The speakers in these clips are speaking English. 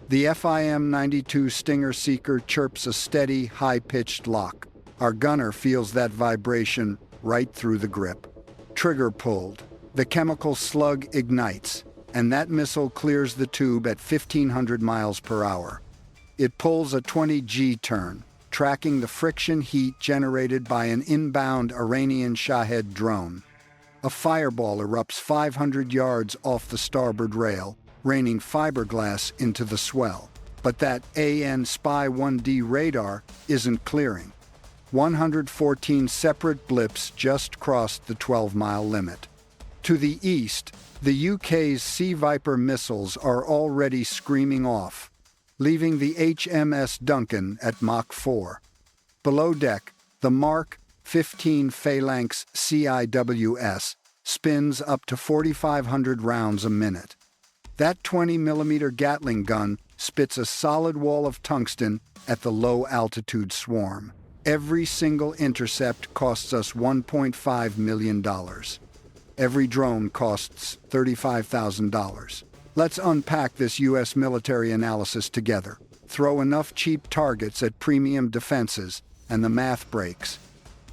The FIM-92 Stinger Seeker chirps a steady, high-pitched lock. Our gunner feels that vibration right through the grip. Trigger pulled. The chemical slug ignites, and that missile clears the tube at 1,500 miles per hour. It pulls a 20G turn, tracking the friction heat generated by an inbound Iranian Shahed drone. A fireball erupts 500 yards off the starboard rail, raining fiberglass into the swell. But that AN Spy-1D radar isn't clearing. 114 separate blips just crossed the 12-mile limit. To the east, the UK's Sea Viper missiles are already screaming off, leaving the HMS Duncan at Mach 4. Below deck, the Mark 15 Phalanx CIWS spins up to 4,500 rounds a minute. That 20mm Gatling gun spits a solid wall of tungsten at the low-altitude swarm. Every single intercept costs us $1.5 million. Every drone costs $35,000. Let's unpack this U.S. military analysis together. Throw enough cheap targets at premium defenses, and the math breaks.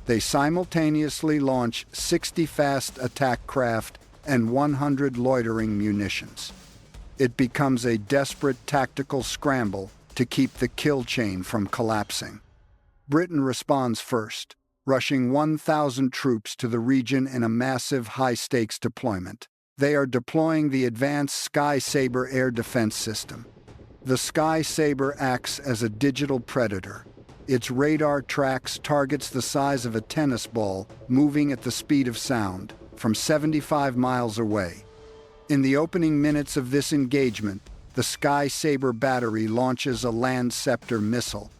They simultaneously launch 60 fast attack craft and 100 loitering munitions. It becomes a desperate tactical scramble to keep the kill chain from collapsing. Britain responds first, rushing 1,000 troops to the region in a massive high-stakes deployment. They are deploying the advanced Sky Sabre air defense system. The Sky Sabre acts as a digital predator. Its radar tracks targets the size of a tennis ball moving at the speed of sound from 75 miles away. In the opening minutes of this engagement, the Sky Sabre battery launches a Landscepter missile.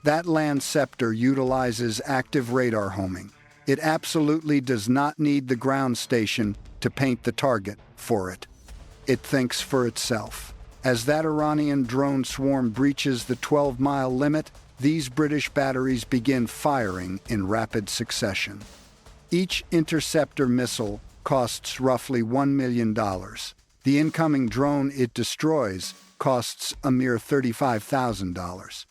That Landscepter utilizes active radar homing. It absolutely does not need the ground station to paint the target for it. It thinks for itself. As that Iranian drone swarm breaches the 12-mile limit, these British batteries begin firing in rapid succession. Each interceptor missile costs roughly $1 million. The incoming drone it destroys costs a mere $35,000.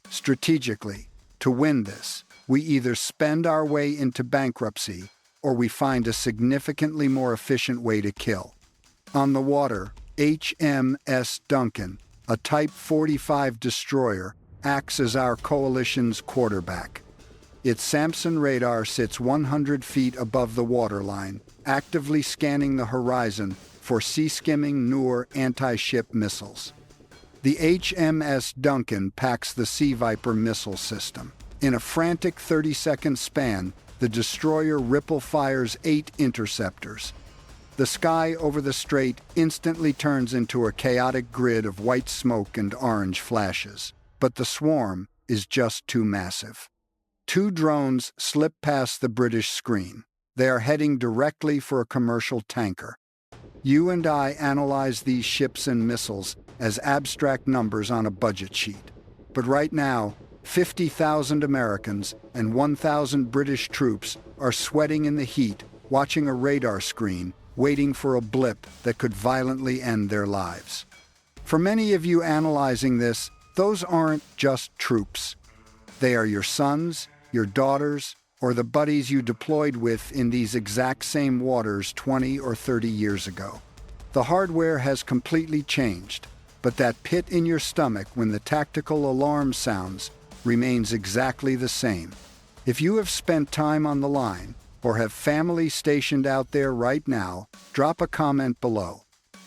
Strategically, to win this, we either spend our way into bankruptcy or we find a significantly more efficient way to kill. On the water, HMS Duncan, a Type 45 destroyer, acts as our coalition's quarterback. Its Samson radar sits 100 feet above the waterline, actively scanning the horizon for sea-skimming Noor anti-ship missiles. The HMS Duncan packs the Sea Viper missile system. In a frantic 30-second span, the destroyer ripple fires 8 interceptors. The sky over the strait instantly turns into a chaotic grid of white smoke and orange flashes. But the swarm is just too massive. 2 drones slip past the British screen. They are heading directly for a commercial tanker. You and I analyze these ships and missiles as abstract numbers on a budget sheet. But right now, 50,000 Americans and 1,000 British troops are sweating in the heat, watching a radar screen, waiting for a blip that could violently end their lives. For many of you analyzing this, those aren't just troops. They are your sons, your daughters, or the buddies you deployed with in these exact same waters 20 or 30 years ago. The hardware has completely changed, but that pit in your stomach when the tactical alarm sounds remains exactly the same. If you have spent time on the line or have family stationed out there right now, drop a comment below.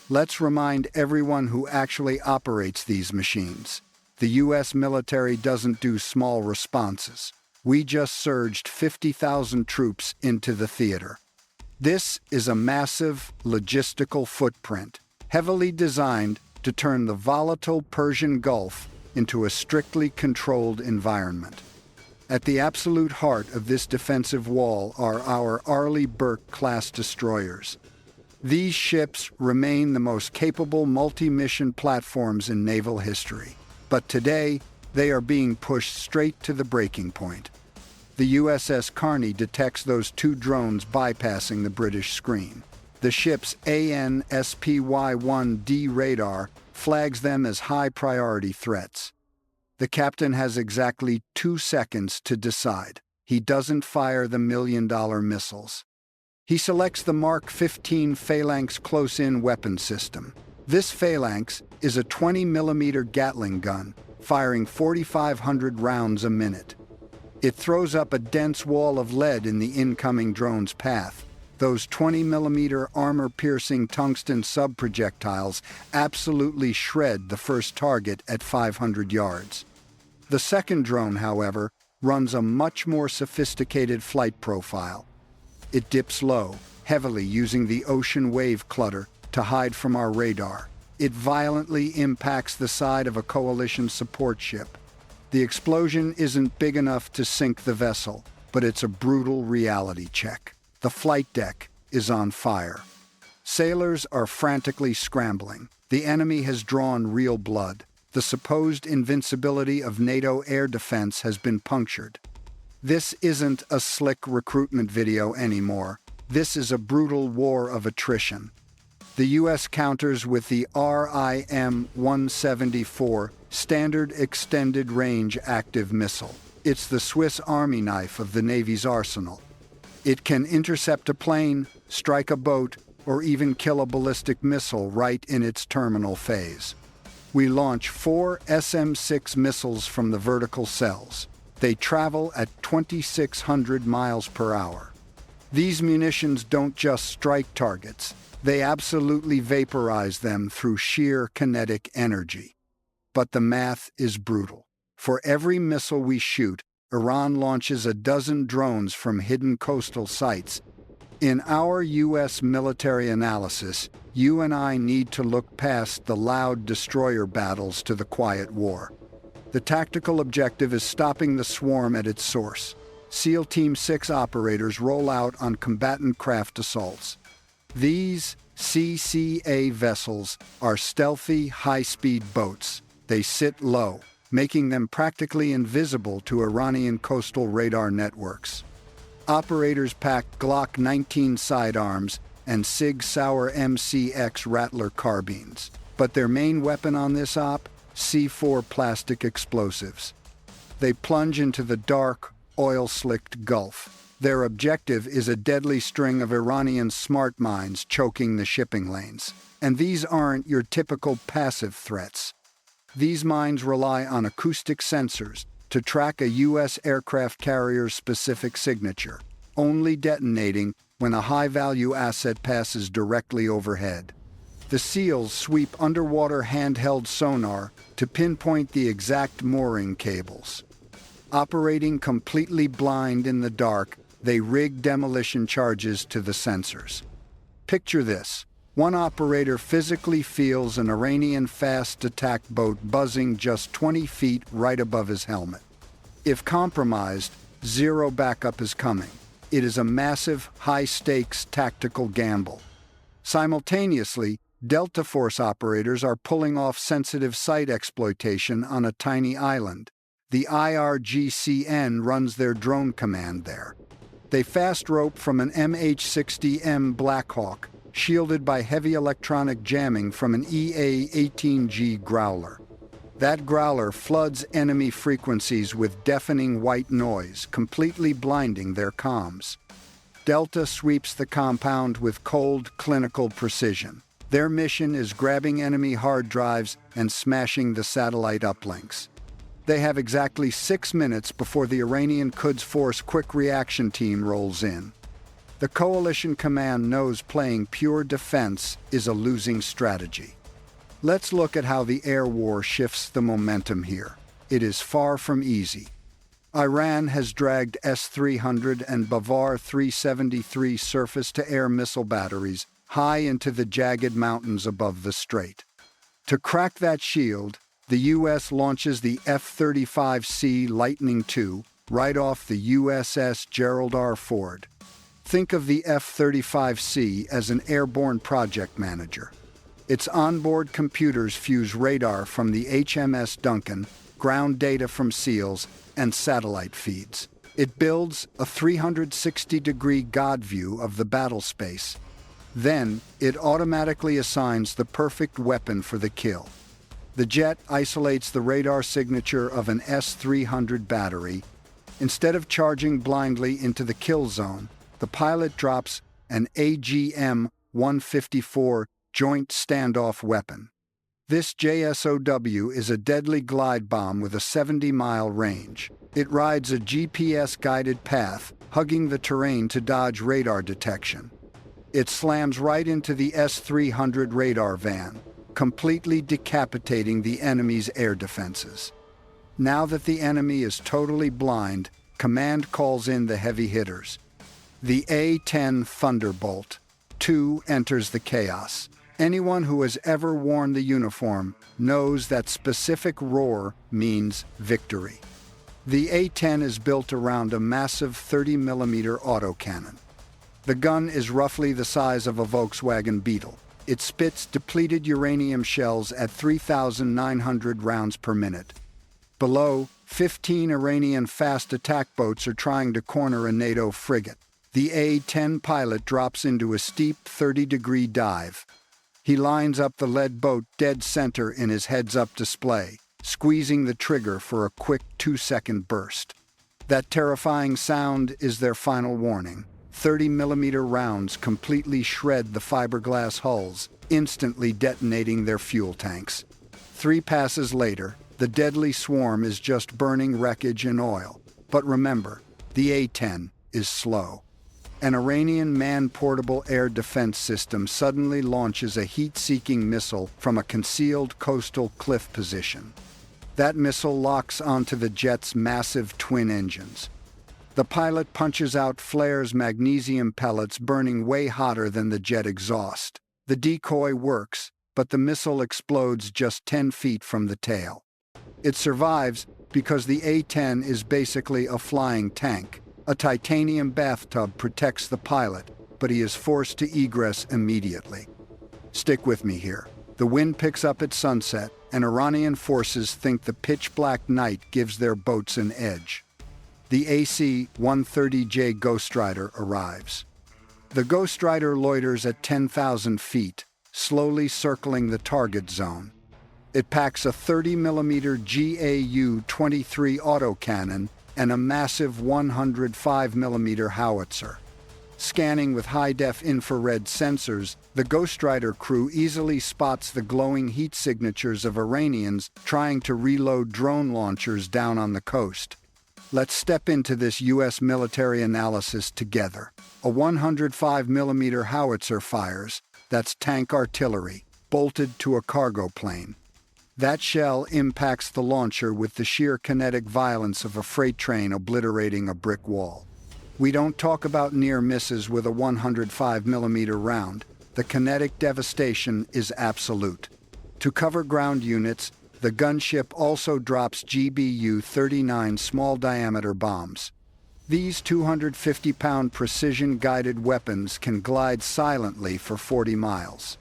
Let's remind everyone who actually operates these machines. The U.S. military doesn't do small responses. We just surged 50,000 troops into the theater. This is a massive logistical footprint, heavily designed to turn the volatile Persian Gulf into a strictly controlled environment. At the absolute heart of this defensive wall are our Arleigh Burke-class destroyers. These ships remain the most capable multi-mission platforms in naval history. But today, they are being pushed straight to the breaking point. The USS Carney detects those 2 drones bypassing the British screen. The ship's AN SPY-1D radar flags them as high-priority threats. The captain has exactly 2 seconds to decide. He doesn't fire the million-dollar missiles. He selects the Mark 15 Phalanx close-in weapon system. This Phalanx is a 20mm Gatling gun, firing 4,500 rounds a minute. It throws up a dense wall of lead in the incoming drone's path. Those 20mm armor-piercing tungsten sub-projectiles absolutely shred the first target at 500 yards. The second drone, however, runs a much more sophisticated flight profile. It dips low, heavily using the ocean wave clutter to hide from our radar. It violently impacts the side of a coalition support ship. The explosion isn't big enough to sink the vessel, but it's a brutal reality check. The flight deck is on fire. Sailors are frantically scrambling. The enemy has drawn real blood. The supposed invincibility of NATO air defense has been punctured. This isn't a slick recruitment video anymore. This is a brutal war of attrition. The U.S. counters with the RIM-174 Standard Extended Range Active Missile. It's the Swiss Army knife of the Navy's arsenal. It can intercept a plane, strike a boat, or even kill a ballistic missile right in its terminal phase. We launch 4 SM-6 missiles from the vertical cells. They travel at 2,600 miles per hour. These munitions don't just strike targets. They absolutely vaporize them through sheer kinetic energy. But the math is brutal. For every missile we shoot, Iran launches a dozen drones from hidden coastal sites. In our U.S. military analysis, you and I need to look past the loud destroyer battles to the quiet war. The tactical objective is stopping the swarm at its source. SEAL Team 6 operators roll out on combatant craft assaults. These CCA vessels are stealthy, high-speed boats. They sit low, making them practically invisible to Iranian coastal radar networks. Operators pack Glock 19 sidearms and Sig Sauer MCX Rattler carbines. But their main weapon on this op? C4 plastic explosives. They plunge into the dark, oil-slicked Gulf. Their objective is a deadly string of Iranian smart mines choking the shipping lanes. And these aren't your typical passive threats. These mines rely on acoustic sensors to track a U.S. aircraft carrier's specific signature, only detonating when a high-value asset passes directly overhead. The SEALs sweep underwater handheld sonar to pinpoint the exact mooring cables. Operating completely blind in the dark, they rig demolition charges to the sensors. Picture this. One operator physically feels an Iranian fast attack boat buzzing just 20 feet right above his helmet. If compromised, zero backup is coming. It is a massive, high-stakes tactical gamble. Simultaneously, Delta Force operators are pulling off sensitive site exploitation on a tiny island. The IRGCN runs their drone command there. They fast rope from an MH-60M Blackhawk, shielded by heavy electronic jamming from an EA-18G Growler. That Growler floods enemy frequencies with deafening white noise, completely blinding their comms. Delta sweeps the compound with cold, clinical precision. Their mission is grabbing enemy hard drives and smashing the satellite uplinks. They have exactly 6 minutes before the Iranian Quds Force Quick Reaction Team rolls in. The coalition command knows playing pure defense is a losing strategy. Let's look at how the air war shifts the momentum here. It is far from easy. Iran has dragged S-300 and Bavar 373 surface-to-air missile batteries high into the jagged mountains above the strait. To crack that shield, the U.S. launches the F-35C Lightning II right off the USS Gerald R. Ford. Think of the F-35C as an airborne project manager. Its onboard computers fuse radar from the HMS Duncan, ground data from SEALs, and satellite feeds. It builds a 360-degree God view of the battle space. Then, it automatically assigns the perfect weapon for the kill. The jet isolates the radar signature of an S-300 battery. Instead of charging blindly into the kill zone, the pilot drops an AGM-154 joint standoff weapon. This JSOW is a deadly glide bomb with a 70-mile range. It rides a GPS-guided path, hugging the terrain to dodge radar detection. It slams right into the S-300 radar van, completely decapitating the enemy's air defenses. Now that the enemy is totally blind, command calls in the heavy hitters. The A-10 Thunderbolt II enters the chaos. Anyone who has ever worn the uniform knows that specific roar means victory. The A-10 is built around a massive 30mm autocannon. The gun is roughly the size of a Volkswagen Beetle. It spits depleted uranium shells at 3,900 rounds per minute. Below, 15 Iranian fast attack boats are trying to corner a NATO frigate. The A-10 pilot drops into a steep 30-degree dive. He lines up the lead boat dead center in his heads-up display, squeezing the trigger for a quick 2-second burst. That terrifying sound is their final warning. 30mm rounds completely shred the fiberglass hulls, instantly detonating their fuel tanks. 3 passes later, the deadly swarm is just burning wreckage and oil. But remember, the A-10 is slow. An Iranian man-portable air defense system suddenly launches a heat-seeking missile from a concealed coastal cliff position. That missile locks onto the jet's massive twin engines. The pilot punches out flares magnesium pellets burning way hotter than the jet exhaust. The decoy works, but the missile explodes just 10 feet from the tail. It survives because the A-10 is basically a flying tank. A titanium bathtub protects the pilot, but he is forced to egress immediately. Stick with me here. The wind picks up at sunset, and Iranian forces think the pitch-black night gives their boats an edge. The AC-130J Ghostwriter arrives. The Ghostwriter loiters at 10,000 feet, slowly circling the target zone. It packs a 30mm GAU-23 autocannon and a massive 105mm howitzer. Scanning with high-def infrared sensors, the Ghostwriter crew easily spots the glowing heat signatures of Iranians trying to reload drone launchers down on the coast. Let's step into this U.S. military analysis together. A 105mm howitzer fires, that's tank artillery, bolted to a cargo plane. That shell impacts the launcher with the sheer kinetic violence of a freight train obliterating a brick wall. We don't talk about near misses with a 105mm round. The kinetic devastation is absolute. To cover ground units, the gunship also drops GBU-39 small-diameter bombs. These 250-pound precision-guided weapons can glide silently for 40 miles.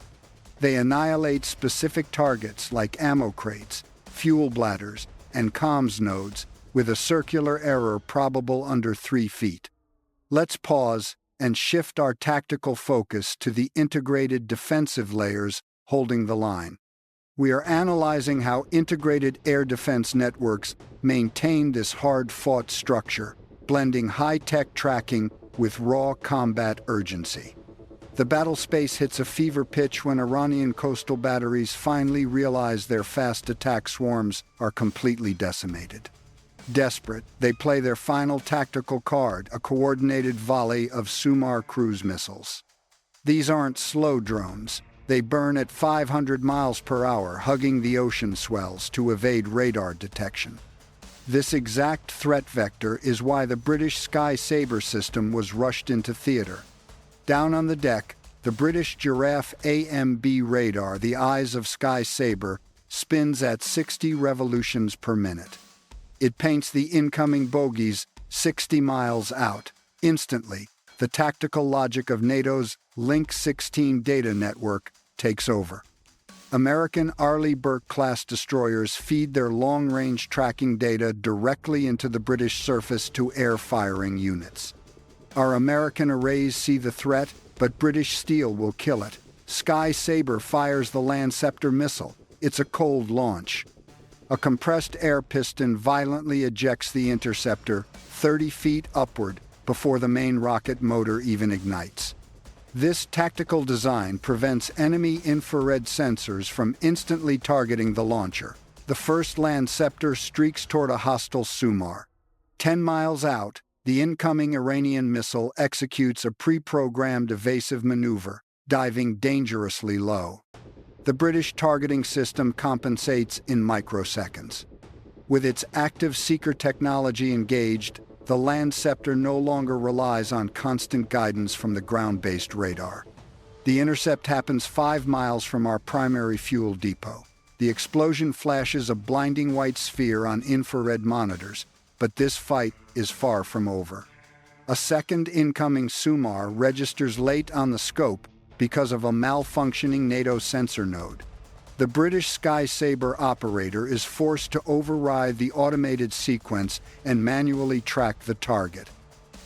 They annihilate specific targets like ammo crates, fuel bladders, and comms nodes with a circular error probable under 3 feet. Let's pause and shift our tactical focus to the integrated defensive layers holding the line. We are analyzing how integrated air defense networks maintain this hard-fought structure, blending high-tech tracking with raw combat urgency. The battle space hits a fever pitch when Iranian coastal batteries finally realize their fast attack swarms are completely decimated. Desperate, they play their final tactical card, a coordinated volley of Sumar cruise missiles. These aren't slow drones. They burn at 500 miles per hour, hugging the ocean swells to evade radar detection. This exact threat vector is why the British Sky Sabre system was rushed into theater. Down on the deck, the British Giraffe AMB radar, the eyes of Sky Sabre, spins at 60 revolutions per minute. It paints the incoming bogies 60 miles out. Instantly, the tactical logic of NATO's Link 16 data network takes over. American Arleigh Burke-class destroyers feed their long-range tracking data directly into the British surface-to-air firing units. Our American arrays see the threat, but British steel will kill it. Sky Sabre fires the Landscepter missile. it's a cold launch. A compressed air piston violently ejects the interceptor 30 feet upward before the main rocket motor even ignites. This tactical design prevents enemy infrared sensors from instantly targeting the launcher. The first Landscepter streaks toward a hostile Sumar. 10 miles out, the incoming Iranian missile executes a pre-programmed evasive maneuver, diving dangerously low. The British targeting system compensates in microseconds. With its active seeker technology engaged, the Landscepter no longer relies on constant guidance from the ground-based radar. The intercept happens 5 miles from our primary fuel depot. The explosion flashes a blinding white sphere on infrared monitors, but this fight is far from over. A second incoming Sumar registers late on the scope because of a malfunctioning NATO sensor node. The British Sky Sabre operator is forced to override the automated sequence and manually track the target.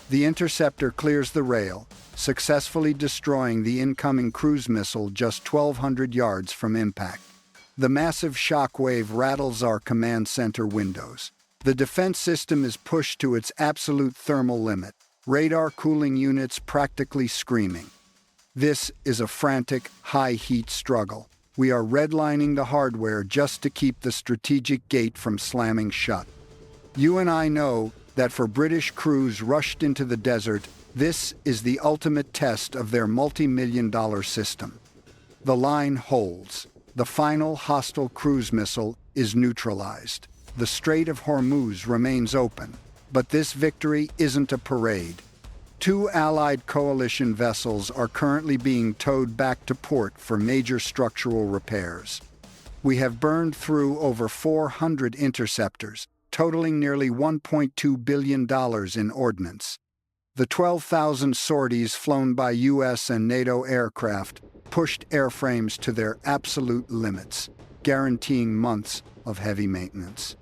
The interceptor clears the rail, successfully destroying the incoming cruise missile just 1,200 yards from impact. The massive shockwave rattles our command center windows. The defense system is pushed to its absolute thermal limit, radar cooling units practically screaming. This is a frantic, high-heat struggle. We are redlining the hardware just to keep the strategic gate from slamming shut. You and I know that for British crews rushed into the desert, this is the ultimate test of their multi-million-dollar system. The line holds. The final hostile cruise missile is neutralized. The Strait of Hormuz remains open, but this victory isn't a parade. 2 Allied coalition vessels are currently being towed back to port for major structural repairs. We have burned through over 400 interceptors, totaling nearly $1.2 billion in ordnance. The 12,000 sorties flown by U.S. and NATO aircraft pushed airframes to their absolute limits, guaranteeing months of heavy maintenance.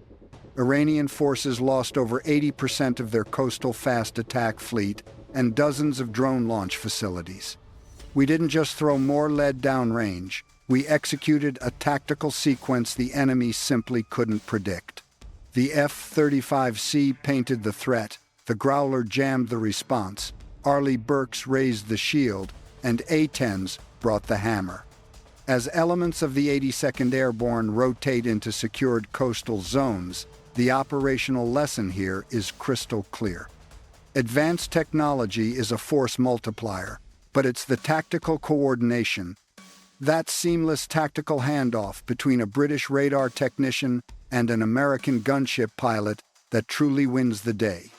Iranian forces lost over 80% of their coastal fast attack fleet and dozens of drone launch facilities. We didn't just throw more lead downrange, we executed a tactical sequence the enemy simply couldn't predict. The F-35C painted the threat, the Growler jammed the response, Arleigh Burke's raised the shield, and A-10s brought the hammer. As elements of the 82nd Airborne rotate into secured coastal zones, the operational lesson here is crystal clear. Advanced technology is a force multiplier, but it's the tactical coordination, that seamless tactical handoff between a British radar technician and an American gunship pilot that truly wins the day.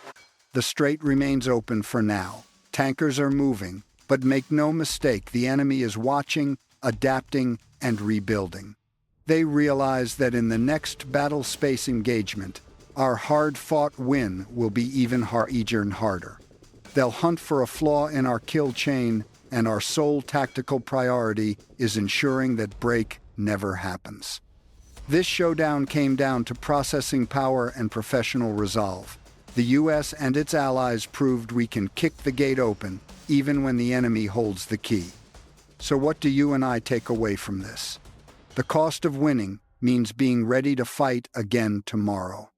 The strait remains open for now. Tankers are moving, but make no mistake, the enemy is watching, adapting, and rebuilding. They realize that in the next battle space engagement, our hard-fought win will be even harder. They'll hunt for a flaw in our kill chain, and our sole tactical priority is ensuring that break never happens. This showdown came down to processing power and professional resolve. The U.S. and its allies proved we can kick the gate open, even when the enemy holds the key. So what do you and I take away from this? The cost of winning means being ready to fight again tomorrow.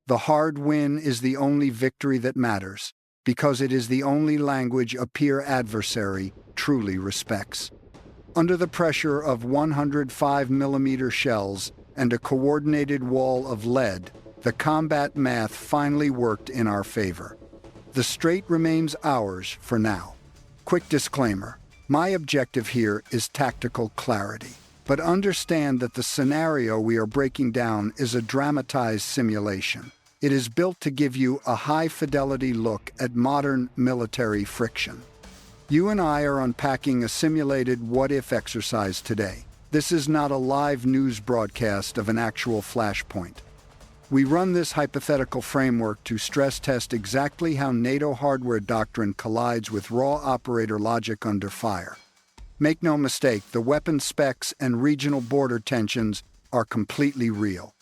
The hard win is the only victory that matters, because it is the only language a peer adversary truly respects. Under the pressure of 105mm shells and a coordinated wall of lead, the combat math finally worked in our favor. The strait remains ours for now. Quick disclaimer, my objective here is tactical clarity. But understand that the scenario we are breaking down is a dramatized simulation. It is built to give you a high-fidelity look at modern military friction. You and I are unpacking a simulated what-if exercise today. This is not a live news broadcast of an actual flashpoint. We run this hypothetical framework to stress test exactly how NATO hardware doctrine collides with raw operator logic under fire. Make no mistake, the weapon specs and regional border tensions are completely real.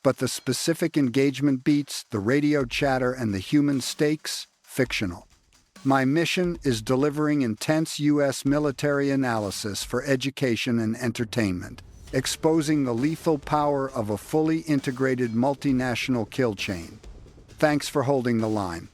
But the specific engagement beats, the radio chatter, and the human stakes, fictional. My mission is delivering intense U.S. military analysis for education and entertainment, exposing the lethal power of a fully integrated multinational kill chain. Thanks for holding the line.